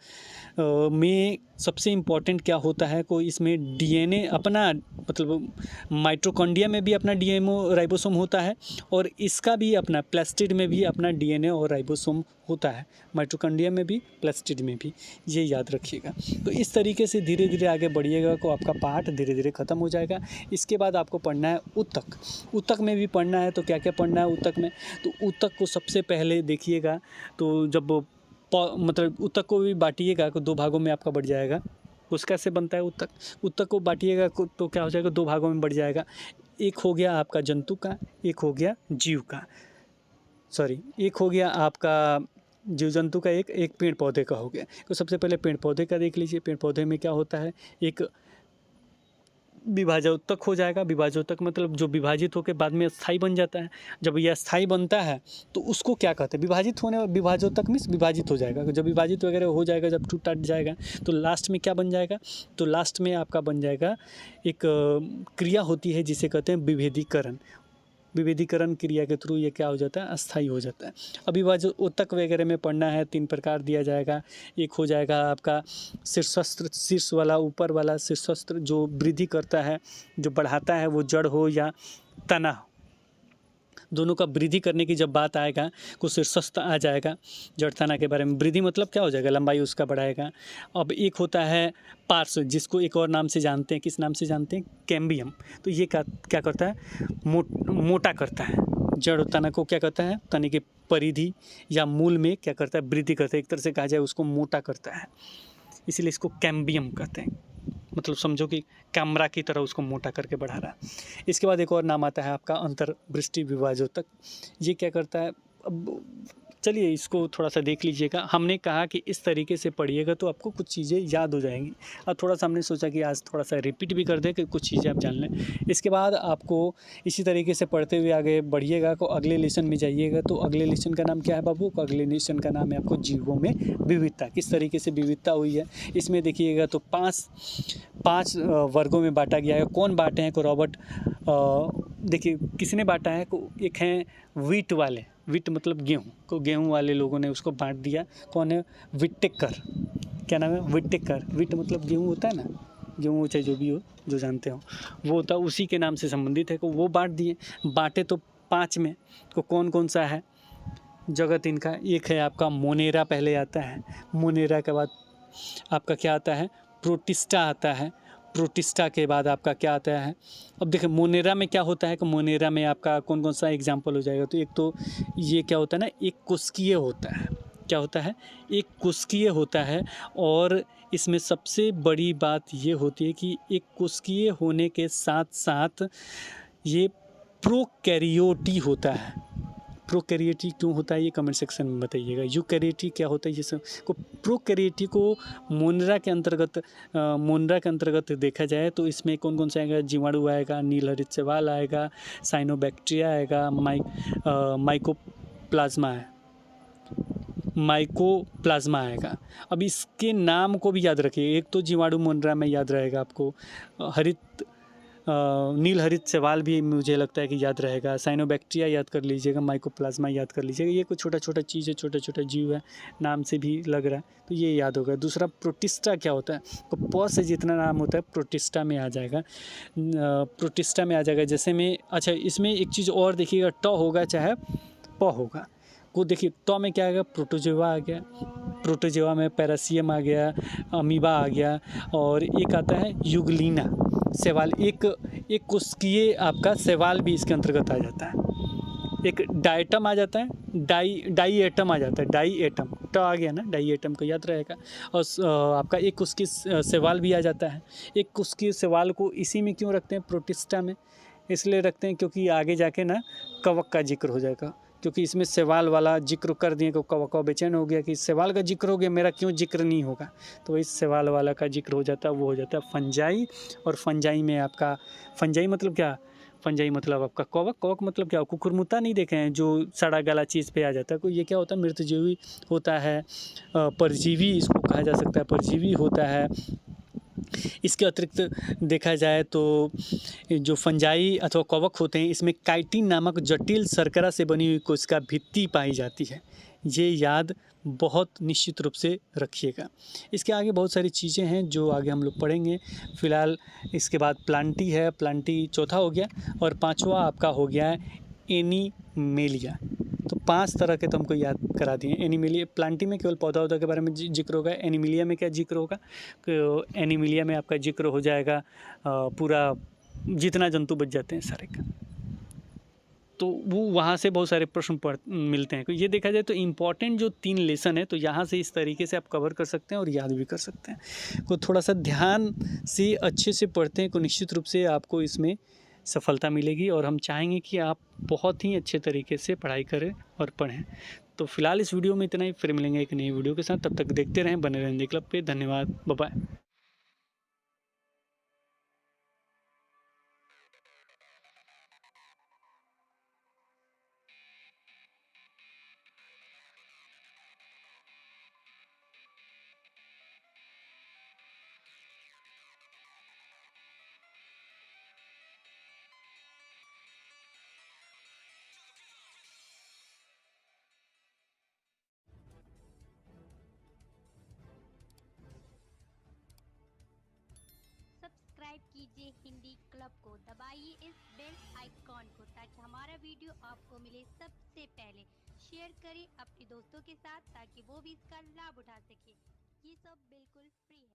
में सबसे इम्पॉर्टेंट क्या होता है को इसमें डीएनए अपना मतलब माइटोकॉन्ड्रिया में भी अपना डीएनए राइबोसोम होता है और इसका भी अपना प्लास्टिड में भी अपना डीएनए और राइबोसोम होता है, माइटोकॉन्ड्रिया में भी प्लास्टिड में भी, ये याद रखिएगा। तो इस तरीके से धीरे धीरे आगे बढ़िएगा तो आपका पाठ धीरे धीरे ख़त्म हो जाएगा। इसके बाद आपको पढ़ना है ऊतक। ऊतक में भी पढ़ना है तो क्या क्या पढ़ना है ऊतक में, तो ऊतक को सबसे पहले देखिएगा तो जब मतलब ऊतक को भी बांटिएगा तो 2 भागों में आपका बढ़ जाएगा। उसका कैसे बनता है ऊतक, ऊतक को बांटिएगा तो क्या हो जाएगा 2 भागों में बढ़ जाएगा। एक हो गया आपका जंतु का, एक हो गया जीव का, सॉरी एक हो गया आपका जीव जंतु का, एक पेड़ पौधे का हो गया। तो सबसे पहले पेड़ पौधे का देख लीजिए। पेड़ पौधे में क्या होता है, एक विभाजोत्तक हो जाएगा। विभाजोत्तक मतलब जो विभाजित होकर बाद में स्थायी बन जाता है। जब यह स्थायी बनता है तो उसको क्या कहते हैं, विभाजित होने, विभाजोत्तक मीन्स विभाजित हो जाएगा। जब विभाजित वगैरह हो जाएगा, जब टूट जाएगा तो लास्ट में क्या बन जाएगा, तो लास्ट में आपका बन जाएगा एक क्रिया होती है जिसे कहते हैं विभेदीकरण। विभेदीकरण क्रिया के थ्रू ये क्या हो जाता है, अस्थायी हो जाता है। अभी ऊतक वगैरह में पढ़ना है 3 प्रकार दिया जाएगा। एक हो जाएगा आपका शीर्षस्त्र, शीर्ष वाला, ऊपर वाला शीर्षस्त्र जो वृद्धि करता है, जो बढ़ाता है, वो जड़ हो या तना हो, दोनों का वृद्धि करने की जब बात आएगा तो शीर्षस्त्र आ जाएगा। जड़ तना के बारे में वृद्धि मतलब क्या हो जाएगा, लंबाई उसका बढ़ाएगा। अब एक होता है पार्श्व, जिसको एक और नाम से जानते हैं, किस नाम से जानते हैं, कैम्बियम। तो ये क्या करता है, मोटा करता है। जड़ तना को क्या करता है, तने की परिधि या मूल में क्या करता है, वृद्धि करता है। एक तरह से कहा जाए उसको मोटा करता है, इसीलिए इसको कैम्बियम कहते हैं। मतलब समझो कि कैमरा की तरह उसको मोटा करके बढ़ा रहा है। इसके बाद एक और नाम आता है आपका अंतर्वृष्टि विभाजोत्तक। ये क्या करता है, अब चलिए इसको थोड़ा सा देख लीजिएगा। हमने कहा कि इस तरीके से पढ़िएगा तो आपको कुछ चीज़ें याद हो जाएंगी। और थोड़ा सा हमने सोचा कि आज थोड़ा सा रिपीट भी कर दें कि कुछ चीज़ें आप जान लें। इसके बाद आपको इसी तरीके से पढ़ते हुए आगे बढ़िएगा को अगले लेसन में जाइएगा। तो अगले लेसन का नाम क्या है बाबू, अगले लेसन का नाम है आपको जीवों में विविधता। किस तरीके से विविधता हुई है इसमें देखिएगा। तो पाँच वर्गों में बांटा गया है। कौन बांटे हैं को रॉबर्ट, देखिए किसने बांटा है को, एक हैं वीट वाले, वीट मतलब गेहूँ को, गेहूँ वाले लोगों ने उसको बांट दिया। कौन है, विटेकर, क्या नाम है, विटेकर। वीट मतलब गेहूँ होता है ना, गेहूँ चाहे जो भी हो, जो जानते हो वो होता है, उसी के नाम से संबंधित है। को वो बांट दिए। बांटे तो 5 में, को कौन कौन सा है जगत इनका, एक है आपका मोनेरा पहले आता है। मोनेरा के बाद आपका क्या आता है, प्रोटिस्टा आता है। प्रोटिस्टा के बाद आपका क्या आता है, अब देखिए मोनेरा में क्या होता है कि मोनेरा में आपका कौन कौन सा एग्जाम्पल हो जाएगा। तो एक तो ये क्या होता है ना, एक कुस्कीय होता है। क्या होता है, एक कुस्कीय होता है। और इसमें सबसे बड़ी बात ये होती है कि एक कुस्कीय होने के साथ साथ ये प्रोकैरियोटी होता है। प्रोकैरियोटी क्यों होता है ये कमेंट सेक्शन में बताइएगा। यूकैरियोटी क्या होता है ये सब को, प्रोकैरियोटी को मोनेरा के अंतर्गत देखा जाए तो इसमें कौन कौन सा आएगा, जीवाणु आएगा, नीलहरित शैवाल आएगा, साइनोबैक्टीरिया आएगा, माइकोप्लाज्मा आएगा। अब इसके नाम को भी याद रखिए। एक तो जीवाणु मोनेरा में याद रहेगा आपको, नील हरित शैवाल भी मुझे लगता है कि याद रहेगा, साइनोबैक्टीरिया याद कर लीजिएगा, माइकोप्लाज्मा याद कर लीजिएगा। ये कुछ छोटा छोटा चीज़ है, छोटा छोटा जीव है, नाम से भी लग रहा है तो ये याद होगा। दूसरा प्रोटिस्टा क्या होता है, तो प से जितना नाम होता है प्रोटिस्टा में आ जाएगा, प्रोटिस्टा में आ जाएगा। जैसे में अच्छा इसमें एक चीज़ और देखिएगा, ट होगा चाहे प होगा को, देखिए ट में क्या आएगा, प्रोटोजोआ आ गया। प्रोटोजोआ में पैरासियम आ गया, अमीबा आ गया, और एक आता है युगलीना शैवाल। एक कुस्कीय आपका शैवाल भी इसके अंतर्गत आ जाता है। एक डायटम आ जाता है, डाई एटम आ जाता है, डाई एटम ट आ गया ना, डाई एटम को याद रहेगा। और आपका एक कुस्कीय शैवाल भी आ जाता है। एक कुस्कीय शैवाल को इसी में क्यों रखते हैं, प्रोटिस्टा में इसलिए रखते हैं क्योंकि आगे जाके ना कवक का जिक्र हो जाएगा। क्योंकि इसमें सवाल वाला जिक्र कर दिए को कवा बेचैन हो गया कि सवाल का जिक्र हो गया, मेरा क्यों जिक्र नहीं होगा। तो इस सवाल वाला का जिक्र हो जाता है, वो हो जाता है फंजाई। और फंजाई में आपका फंजाई मतलब क्या, फंजाई मतलब आपका कवक। कवक मतलब क्या, कुकुरमुत्ता नहीं देखे हैं जो सड़ा गला चीज़ पे आ जाता है। तो ये क्या होता है, मृतजीवी होता है, परजीवी इसको कहा जा सकता है, परजीवी होता है। इसके अतिरिक्त देखा जाए तो जो फंजाई अथवा कवक होते हैं, इसमें काइटिन नामक जटिल शर्करा से बनी हुई कोशिका भित्ति पाई जाती है। ये याद बहुत निश्चित रूप से रखिएगा। इसके आगे बहुत सारी चीज़ें हैं जो आगे हम लोग पढ़ेंगे। फ़िलहाल इसके बाद प्लांटी है, प्लांटी चौथा हो गया और पाँचवा आपका हो गया है एनीमेलिया। तो 5 तरह के तो हमको याद करा दिए। एनीमेलिया, प्लांटी में केवल पौधा-वौधा के बारे में ज़िक्र होगा। एनीमेलिया में क्या ज़िक्र होगा? एनीमेलिया में आपका ज़िक्र हो जाएगा पूरा जितना जंतु बच जाते हैं सारे का। तो वो वहाँ से बहुत सारे प्रश्न मिलते हैं। तो ये देखा जाए तो इम्पॉर्टेंट जो 3 लेसन है, तो यहाँ से इस तरीके से आप कवर कर सकते हैं और याद भी कर सकते हैं। तो थोड़ा-सा ध्यान से अच्छे से पढ़ते हैं तो निश्चित रूप से आपको इसमें सफलता मिलेगी और हम चाहेंगे कि आप बहुत ही अच्छे तरीके से पढ़ाई करें और पढ़ें। तो फिलहाल इस वीडियो में इतना ही, फिर मिलेंगे एक नई वीडियो के साथ। तब तक देखते रहें, बने रहें हिंदी क्लब पे। धन्यवाद, बाय बाय। सब्सक्राइब कीजिए हिंदी क्लब को, दबाइए इस बेल आइकॉन को ताकि हमारा वीडियो आपको मिले सबसे पहले। शेयर करें अपने दोस्तों के साथ ताकि वो भी इसका लाभ उठा सके। ये सब बिल्कुल फ्री है।